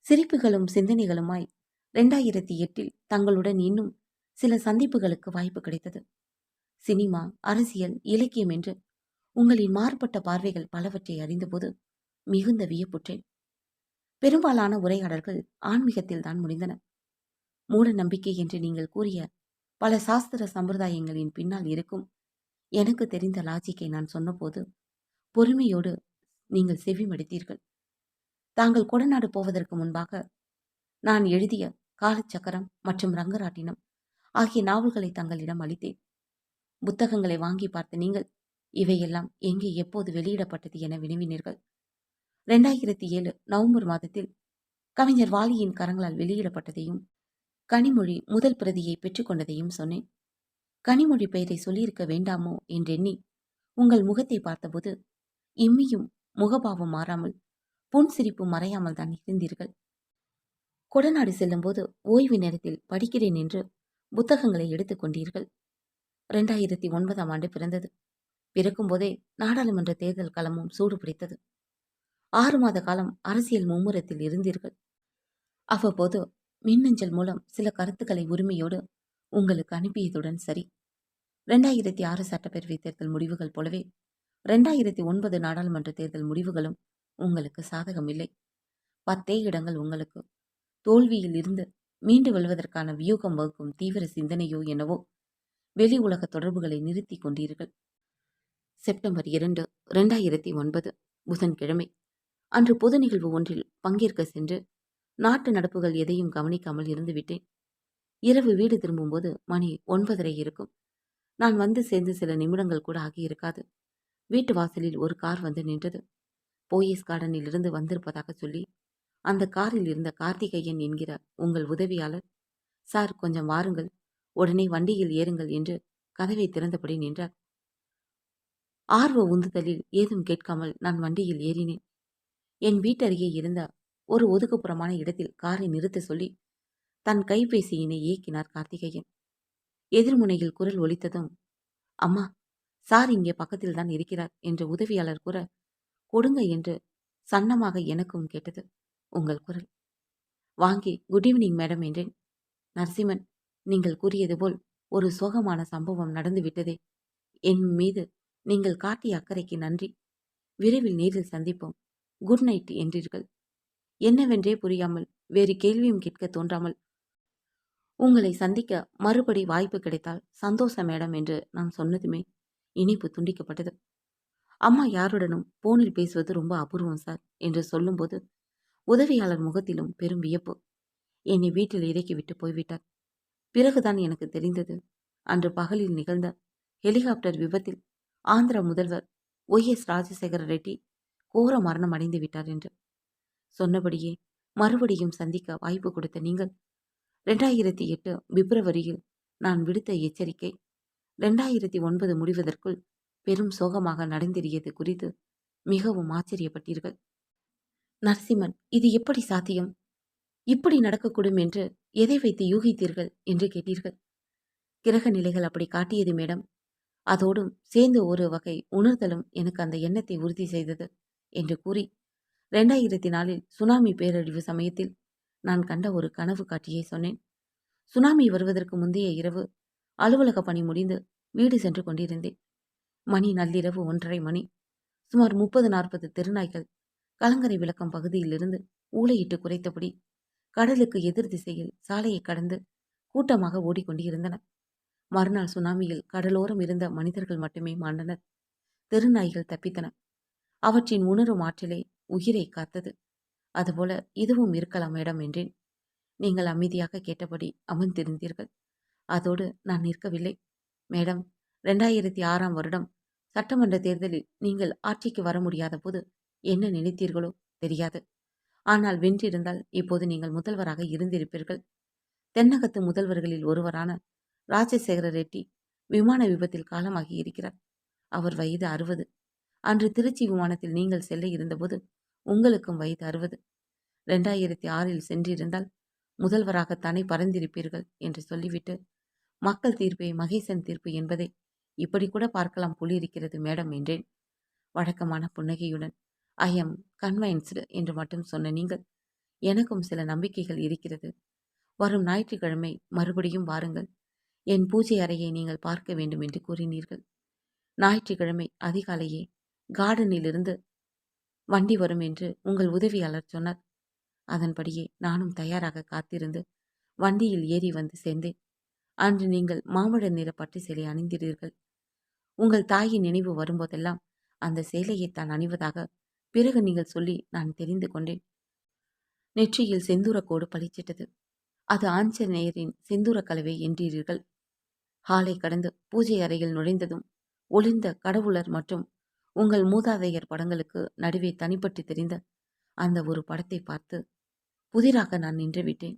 சிரிப்புகளும் சிந்தனைகளுமாய் 2008 தங்களுடன் இன்னும் சில சந்திப்புகளுக்கு வாய்ப்பு கிடைத்தது. சினிமா, அரசியல், இலக்கியம் என்று உங்களின் மாறுபட்ட பார்வைகள் பலவற்றை அறிந்தபோது மிகுந்த வியப்புற்றேன். பெரும்பாலான உரையாடல்கள் ஆன்மீகத்தில் தான் முடிந்தன. மூட நம்பிக்கை என்று நீங்கள் கூறிய பல சாஸ்திர சம்பிரதாயங்களின் பின்னால் இருக்கும் எனக்கு தெரிந்த லாஜிக்கை நான் சொன்னபோது பொறுமையோடு நீங்கள் செவிமடுத்தீர்கள். தாங்கள் கொடநாடு போவதற்கு முன்பாக நான் எழுதிய காலச்சக்கரம் மற்றும் ரங்கராட்டினம் ஆகிய நாவல்களை தங்களிடம் அளித்தேன். புத்தகங்களை வாங்கி பார்த்த நீங்கள் இவையெல்லாம் எங்கே எப்போது வெளியிடப்பட்டது என வினவினீர்கள். 2007 நவம்பர் மாதத்தில் கவிஞர் வாலியின் கரங்களால் வெளியிடப்பட்டதையும் கனிமொழி முதல் பிரதியை பெற்றுக்கொண்டதையும் சொன்னேன். கனிமொழி பெயரை சொல்லியிருக்க வேண்டாமோ என்றெண்ணி உங்கள் முகத்தை பார்த்தபோது இம்மியும் முகபாவம் மாறாமல் புன்சிரிப்பு மறையாமல் தான் இருந்தீர்கள். கொடநாடு செல்லும்போது ஓய்வு நேரத்தில் படிக்கிறேன் என்று புத்தகங்களை எடுத்துக்கொண்டீர்கள். 2009 பிறந்தது. பிறக்கும் போதே நாடாளுமன்ற தேர்தல் களமும் சூடு பிடித்தது. 6 மாத காலம் அரசியல் மும்முரத்தில் இருந்தீர்கள். அவ்வப்போது மின்னஞ்சல் மூலம் சில கருத்துக்களை உரிமையோடு உங்களுக்கு அனுப்பியதுடன் சரி. 2006 சட்டப்பேரவை தேர்தல் முடிவுகள் போலவே 2009 நாடாளுமன்ற தேர்தல் முடிவுகளும் உங்களுக்கு சாதகமில்லை. 10 இடங்கள் உங்களுக்கு. தோல்வியில் இருந்து மீண்டு வெல்வதற்கான வியூகம் வகுக்கும் தீவிர சிந்தனையோ என்னவோ வெளி உலக தொடர்புகளை நிறுத்தி கொண்டீர்கள். செப்டம்பர் 2, 2009 புதன்கிழமை அன்று பொது நிகழ்வு ஒன்றில் பங்கேற்க சென்று நாட்டு நடப்புகள் எதையும் கவனிக்காமல் இருந்துவிட்டேன். இரவு வீடு திரும்பும்போது மணி 9:30 இருக்கும். நான் வந்து சேர்ந்து சில நிமிடங்கள் கூட ஆகியிருக்காது. வீட்டு வாசலில் ஒரு கார் வந்து நின்றது. போயஸ் கார்டனில் இருந்து வந்திருப்பதாக சொல்லி அந்த காரில் இருந்த கார்த்திகேயன் என்கிற உங்கள் உதவியாளர், சார் கொஞ்சம் வாருங்கள், உடனே வண்டியில் ஏறுங்கள் என்று கதவை திறந்தபடி நின்றார். ஆர்வ உந்துதலில் ஏதும் கேட்காமல் நான் வண்டியில் ஏறினேன். என் வீட்டருகே இருந்த ஒரு ஒதுக்குப்புறமான இடத்தில் காரை நிறுத்த சொல்லி தன் கைபேசியினை இயக்கினார் கார்த்திகேயன். எதிர்முனையில் குரல் ஒலித்ததும், அம்மா, சார் இங்கே பக்கத்தில் தான் இருக்கிறார் என்று உதவியாளர் கூற, கொடுங்க என்று சன்னமாக எனக்கும் கேட்டது உங்கள் குரல். வாங்கி குட் ஈவினிங் மேடம் என்றேன். நரசிம்மன், நீங்கள் கூறியது போல் ஒரு சோகமான சம்பவம் நடந்துவிட்டதே. என் மீது நீங்கள் காட்டிய அக்கறைக்கு நன்றி. விரைவில் நேரில் சந்திப்போம். Good night என்றீர்கள். என்னவென்றே புரியாமல், வேறு கேள்வியும் கேட்க தோன்றாமல், உங்களை சந்திக்க மறுபடி வாய்ப்பு கிடைத்தால் சந்தோஷம் மேடம் என்று நான் சொன்னதுமே இனிப்பு துண்டிக்கப்பட்டது. அம்மா யாருடனும் போனில் பேசுவது ரொம்ப அபூர்வம் சார் என்று சொல்லும்போது உதவியாளர் முகத்திலும் பெரும் வியப்பு. என்னை வீட்டில் இறக்கிவிட்டு போய்விட்டார். பிறகுதான் எனக்கு தெரிந்தது, அன்று பகலில் நிகழ்ந்த ஹெலிகாப்டர் விபத்தில் ஆந்திர முதல்வர் ஒய்.எஸ். ராஜசேகர ரெட்டி கோர மரணம் அடைந்து விட்டார் என்று. சொன்னபடியே மறுபடியும் சந்திக்க வாய்ப்பு கொடுத்த நீங்கள் 2008 பிப்ரவரியில் நான் விடுத்த எச்சரிக்கை 2009 முடிவதற்குள் பெரும் சோகமாக நடந்தேறியது குறித்து மிகவும் ஆச்சரியப்பட்டீர்கள். நரசிம்மன், இது எப்படி சாத்தியம்? இப்படி நடக்கக்கூடும் என்று எதை வைத்து யூகித்தீர்கள் என்று கேட்டீர்கள். கிரக நிலைகள் அப்படி காட்டியது மேடம். அதோடும் சேர்ந்து ஒரு வகை உணர்தலும் எனக்கு அந்த எண்ணத்தை உறுதி செய்தது என்று கூறி 2004 சுனாமி பேரழிவு சமயத்தில் நான் கண்ட ஒரு கனவு காட்சியை சொன்னேன். சுனாமி வருவதற்கு முந்தைய இரவு அலுவலக பணி முடிந்து வீடு சென்று கொண்டிருந்தேன். மணி நள்ளிரவு 1:30 மணி. சுமார் 30-40 தெருநாய்கள் கலங்கரை விளக்கம் பகுதியிலிருந்து ஊளையிட்டு குறைத்தபடி கடலுக்கு எதிர் திசையில் சாலையை கடந்து கூட்டமாக ஓடிக்கொண்டிருந்தன. மறுநாள் சுனாமியில் கடலோரம் இருந்த மனிதர்கள் மட்டுமே மாண்டனர். தெருநாய்கள் தப்பித்தன. அவற்றின் உணரும் ஆற்றலே உயிரை காத்தது. அதுபோல இதுவும் இருக்கலாம் மேடம் என்றேன். நீங்கள் அமைதியாக கேட்டபடி அமர்ந்திருந்தீர்கள். அதோடு நான் நிற்கவில்லை. மேடம், 2006 வருடம் சட்டமன்ற தேர்தலில் நீங்கள் ஆட்சிக்கு வர முடியாத போது என்ன நினைத்தீர்களோ தெரியாது. ஆனால் வென்றிருந்தால் இப்போது நீங்கள் முதல்வராக இருந்திருப்பீர்கள். தென்னகத்து முதல்வர்களில் ஒருவரான ராஜசேகர ரெட்டி விமான விபத்தில் காலமாகி இருக்கிறார். அவர் வயது 60. அன்று திருச்சி விமானத்தில் நீங்கள் செல்ல இருந்தபோது உங்களுக்கும் வயது 60. 2006 சென்றிருந்தால் முதல்வராகத்தானே பறந்திருப்பீர்கள் என்று சொல்லிவிட்டு, மக்கள் தீர்ப்பே மகேசன் தீர்ப்பு என்பதை இப்படி கூட பார்க்கலாம் போலிருக்கிறது மேடம் என்றேன். வழக்கமான புன்னகையுடன் ஐ எம் கன்வைன்ஸ்டு என்று மட்டும் சொன்ன நீங்கள் எனக்கும் சில நம்பிக்கைகள் இருக்கிறது. வரும் ஞாயிற்றுக்கிழமை மறுபடியும் வாருங்கள். என் பூஜை அறையை நீங்கள் பார்க்க வேண்டும் என்று கூறினீர்கள். ஞாயிற்றுக்கிழமை அதிகாலையே கார்டனிலிருந்து வண்டி வரும் என்று உங்கள் உதவியாளர் சொன்னார். அதன்படியே நானும் தயாராக காத்திருந்து வண்டியில் ஏறி வந்து சேர்ந்தேன். அன்று நீங்கள் மாம்பழ நிற பட்டு சேலை அணிந்தீர்கள். உங்கள் தாயின் நினைவு வரும்போதெல்லாம் அந்த சேலையை தான் அணிவதாக பிறகு நீங்கள் சொல்லி நான் தெரிந்து கொண்டேன். நெற்றியில் செந்தூரக்கோடு பளிச்சிட்டது. அது ஆஞ்சநேயரின் செந்தூர கலவை என்றீர்கள். ஹாலை கடந்து பூஜை அறையில் நுழைந்ததும் ஒளிர்ந்த கடவுளர் மற்றும் உங்கள் மூதாதையர் படங்களுக்கு நடுவே தனிப்பட்டு தெரிந்த அந்த ஒரு படத்தை பார்த்து புதிராக நான் நின்றுவிட்டேன்.